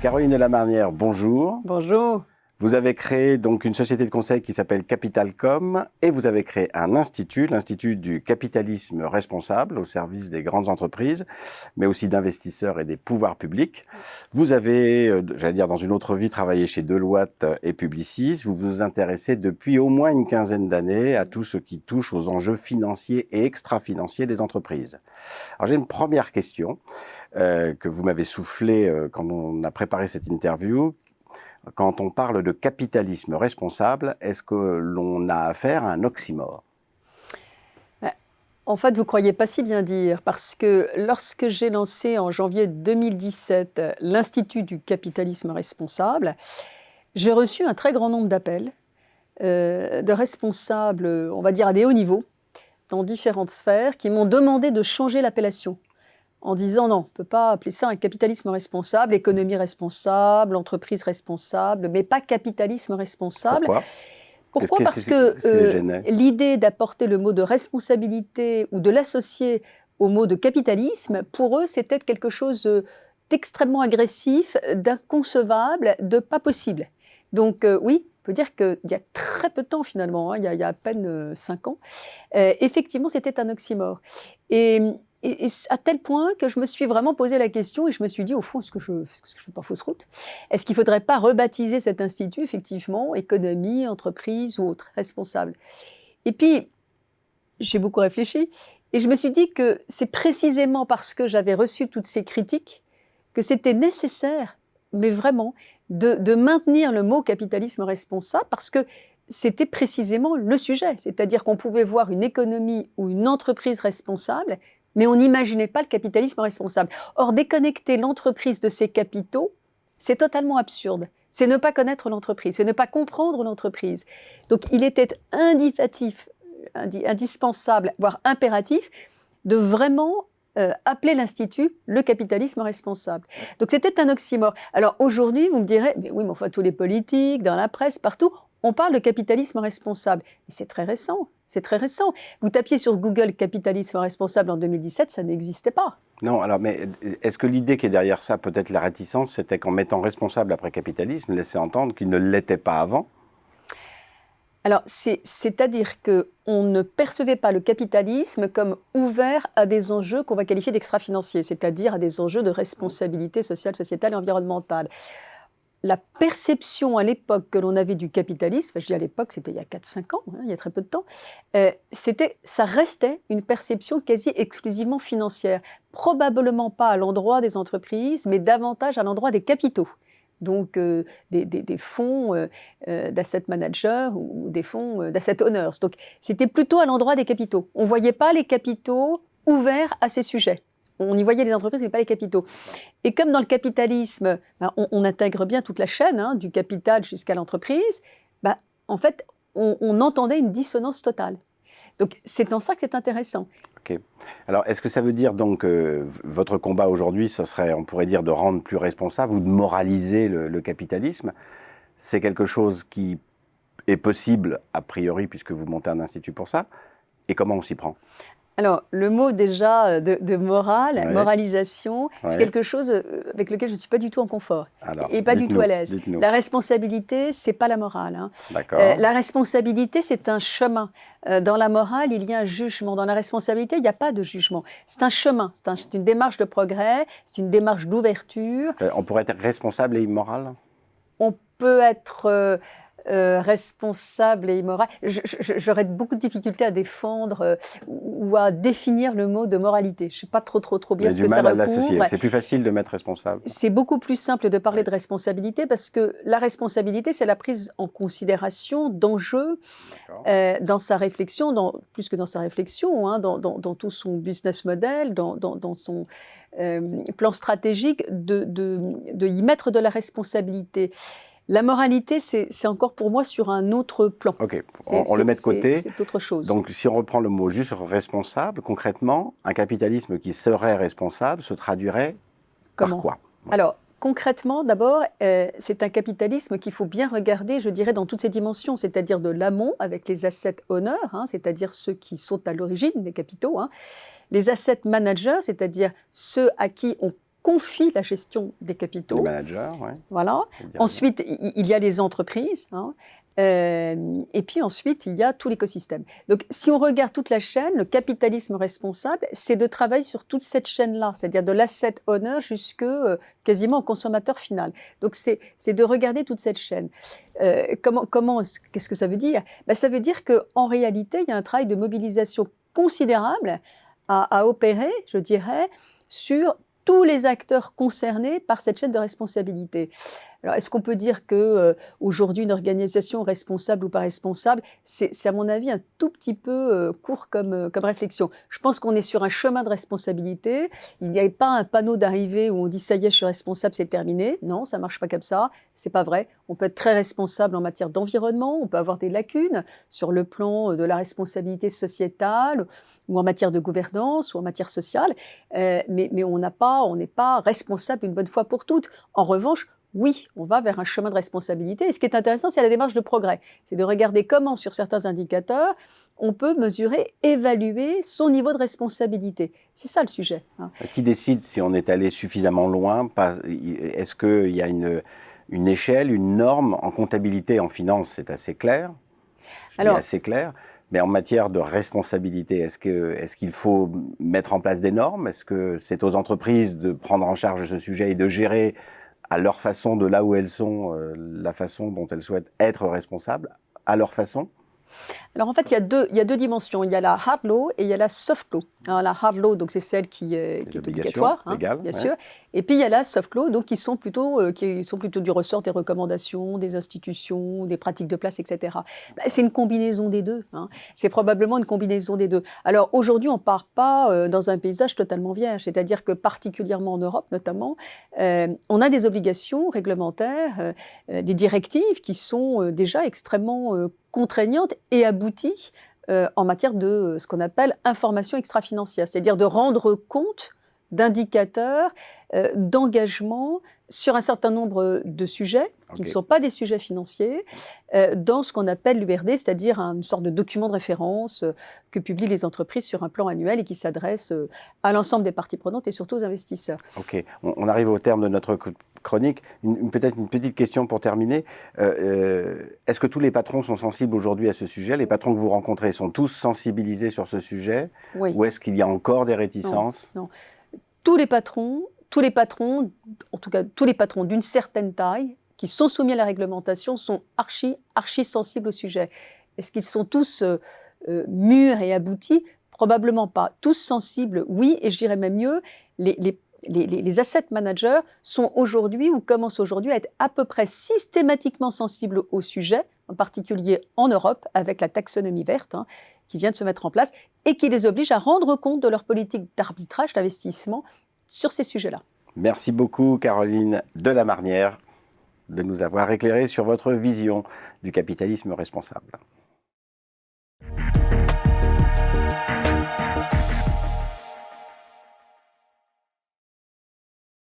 Caroline Lamarnière, bonjour. Bonjour. Vous avez créé donc une société de conseil qui s'appelle Capitalcom et vous avez créé un institut, l'Institut du capitalisme responsable au service des grandes entreprises, mais aussi d'investisseurs et des pouvoirs publics. Vous avez, j'allais dire dans une autre vie, travaillé chez Deloitte et Publicis. Vous vous intéressez depuis au moins une quinzaine d'années à tout ce qui touche aux enjeux financiers et extra-financiers des entreprises. Alors j'ai une première question que vous m'avez soufflée quand on a préparé cette interview. Quand on parle de capitalisme responsable, est-ce que l'on a affaire à un oxymore? En fait, vous ne croyez pas si bien dire, parce que lorsque j'ai lancé en janvier 2017 l'Institut du capitalisme responsable, j'ai reçu un très grand nombre d'appels de responsables, on va dire à des hauts niveaux, dans différentes sphères, qui m'ont demandé de changer l'appellation, en disant non, on ne peut pas appeler ça un capitalisme responsable, économie responsable, entreprise responsable, mais pas capitalisme responsable. Pourquoi? Parce que l'idée d'apporter le mot de responsabilité ou de l'associer au mot de capitalisme, pour eux, c'était quelque chose d'extrêmement agressif, d'inconcevable, de pas possible. Donc oui, on peut dire qu'il y a très peu de temps finalement, hein, il y a à peine 5 ans, effectivement c'était un oxymore. Et à tel point que je me suis vraiment posé la question et je me suis dit, au fond, est-ce que je ne fais pas fausse route? Est-ce qu'il ne faudrait pas rebaptiser cet institut, effectivement, économie, entreprise ou autre, responsable? Et puis, j'ai beaucoup réfléchi et je me suis dit que c'est précisément parce que j'avais reçu toutes ces critiques que c'était nécessaire, mais vraiment, de maintenir le mot capitalisme responsable parce que c'était précisément le sujet. C'est-à-dire qu'on pouvait voir une économie ou une entreprise responsable, mais on n'imaginait pas le capitalisme responsable. Or, déconnecter l'entreprise de ses capitaux, c'est totalement absurde. C'est ne pas connaître l'entreprise, c'est ne pas comprendre l'entreprise. Donc, il était indispensable, voire impératif, de vraiment appeler l'Institut le capitalisme responsable. Donc, c'était un oxymore. Alors, aujourd'hui, vous me direz, mais oui, mais enfin, tous les politiques, dans la presse, partout, on parle de capitalisme responsable. Mais c'est très récent, c'est très récent. Vous tapiez sur Google capitalisme responsable en 2017, ça n'existait pas. Non, alors, mais est-ce que l'idée qui est derrière ça, peut-être la réticence, c'était qu'en mettant responsable après capitalisme, laisser entendre qu'il ne l'était pas avant? Alors, c'est-à-dire qu'on ne percevait pas le capitalisme comme ouvert à des enjeux qu'on va qualifier d'extra-financiers, c'est-à-dire à des enjeux de responsabilité sociale, sociétale et environnementale. La perception à l'époque que l'on avait du capitalisme, je dis à l'époque, c'était il y a 4-5 ans, hein, il y a très peu de temps, ça restait une perception quasi exclusivement financière. Probablement pas à l'endroit des entreprises, mais davantage à l'endroit des capitaux. Donc des fonds d'asset managers ou des fonds d'asset owners. Donc c'était plutôt à l'endroit des capitaux. On ne voyait pas les capitaux ouverts à ces sujets. On y voyait les entreprises, mais pas les capitaux. Et comme dans le capitalisme, on intègre bien toute la chaîne, hein, du capital jusqu'à l'entreprise, en fait, on entendait une dissonance totale. Donc, c'est en ça que c'est intéressant. Ok. Alors, est-ce que ça veut dire donc que votre combat aujourd'hui, ce serait, on pourrait dire, de rendre plus responsable ou de moraliser le capitalisme? C'est quelque chose qui est possible, a priori, puisque vous montez un institut pour ça. Et comment on s'y prend? Alors, le mot déjà de morale, Ouais. moralisation, c'est quelque chose avec lequel je ne suis pas du tout en confort et pas du tout à l'aise. La responsabilité, ce n'est pas la morale. Hein. D'accord. La responsabilité, c'est un chemin. Dans la morale, il y a un jugement. Dans la responsabilité, il n'y a pas de jugement. C'est un chemin, c'est une démarche de progrès, c'est une démarche d'ouverture. On pourrait être responsable et immoral? On peut être... responsable et immoral. J'aurais beaucoup de difficultés à défendre ou à définir le mot de moralité. Je ne sais pas trop bien ce que ça recouvre. C'est plus facile de mettre responsable. C'est beaucoup plus simple de parler de responsabilité parce que la responsabilité, c'est la prise en considération d'enjeux dans sa réflexion, plus que dans sa réflexion, hein, dans tout son business model, dans son plan stratégique, de y mettre de la responsabilité. La moralité, c'est encore pour moi sur un autre plan. Ok, on le met de côté. C'est autre chose. Donc, si on reprend le mot juste responsable, concrètement, un capitalisme qui serait responsable se traduirait par quoi? Alors, concrètement, d'abord, c'est un capitalisme qu'il faut bien regarder, je dirais, dans toutes ses dimensions, c'est-à-dire de l'amont, avec les asset owners, hein, c'est-à-dire ceux qui sont à l'origine des capitaux, hein, les asset managers, c'est-à-dire ceux à qui on confie la gestion des capitaux. Les managers, oui. Voilà. Ensuite, il y a les entreprises. Et puis ensuite, il y a tout l'écosystème. Donc, si on regarde toute la chaîne, le capitalisme responsable, c'est de travailler sur toute cette chaîne-là, c'est-à-dire de l'asset owner jusque quasiment au consommateur final. Donc, c'est de regarder toute cette chaîne. Qu'est-ce que ça veut dire? Ça veut dire qu'en réalité, il y a un travail de mobilisation considérable à opérer, je dirais, sur tous les acteurs concernés par cette chaîne de responsabilité. Alors, est-ce qu'on peut dire qu'aujourd'hui, une organisation responsable ou pas responsable, c'est à mon avis un tout petit peu court comme réflexion. Je pense qu'on est sur un chemin de responsabilité. Il n'y a pas un panneau d'arrivée où on dit « ça y est, je suis responsable, c'est terminé ». Non, ça ne marche pas comme ça. C'est pas vrai. On peut être très responsable en matière d'environnement, on peut avoir des lacunes sur le plan de la responsabilité sociétale ou en matière de gouvernance ou en matière sociale, mais on n'est pas responsable une bonne fois pour toutes. En revanche, oui, on va vers un chemin de responsabilité. Et ce qui est intéressant, c'est la démarche de progrès. C'est de regarder comment, sur certains indicateurs, on peut mesurer, évaluer son niveau de responsabilité. C'est ça le sujet. Qui décide si on est allé suffisamment loin? Est-ce qu'il y a une échelle, une norme? En comptabilité, en finance, c'est assez clair. Assez clair. Mais en matière de responsabilité, est-ce qu'il faut mettre en place des normes? Est-ce que c'est aux entreprises de prendre en charge ce sujet et de gérer à leur façon, de là où elles sont, la façon dont elles souhaitent être responsables, à leur façon? Alors en fait, il y a deux dimensions. Il y a la hard law et il y a la soft law. Alors, la hard law, donc c'est celle qui est obligatoire, légale, bien sûr. Et puis il y a la soft law, donc qui sont plutôt du ressort des recommandations, des institutions, des pratiques de place, etc. C'est une combinaison des deux. C'est probablement une combinaison des deux. Alors aujourd'hui, on ne part pas dans un paysage totalement vierge. C'est-à-dire que particulièrement en Europe, notamment, on a des obligations réglementaires, des directives qui sont déjà extrêmement contraignantes et abouties en matière de ce qu'on appelle information extra-financière, c'est-à-dire de rendre compte d'indicateurs, d'engagement sur un certain nombre de sujets qui ne sont pas des sujets financiers, dans ce qu'on appelle l'URD, c'est-à-dire une sorte de document de référence que publient les entreprises sur un plan annuel et qui s'adresse à l'ensemble des parties prenantes et surtout aux investisseurs. Ok, on arrive au terme de notre chronique. Peut-être une petite question pour terminer. Est-ce que tous les patrons sont sensibles aujourd'hui à ce sujet? Les patrons que vous rencontrez sont tous sensibilisés sur ce sujet? Oui. Ou est-ce qu'il y a encore des réticences? Non. Tous les patrons, en tout cas tous les patrons d'une certaine taille, qui sont soumis à la réglementation, sont archi sensibles au sujet. Est-ce qu'ils sont tous mûrs et aboutis? Probablement pas. Tous sensibles, oui, et je dirais même mieux, les asset managers sont aujourd'hui ou commencent aujourd'hui à être à peu près systématiquement sensibles au sujet, en particulier en Europe, avec la taxonomie verte qui vient de se mettre en place et qui les oblige à rendre compte de leur politique d'arbitrage, d'investissement sur ces sujets-là. Merci beaucoup, Caroline Delamarnière, de nous avoir éclairé sur votre vision du capitalisme responsable.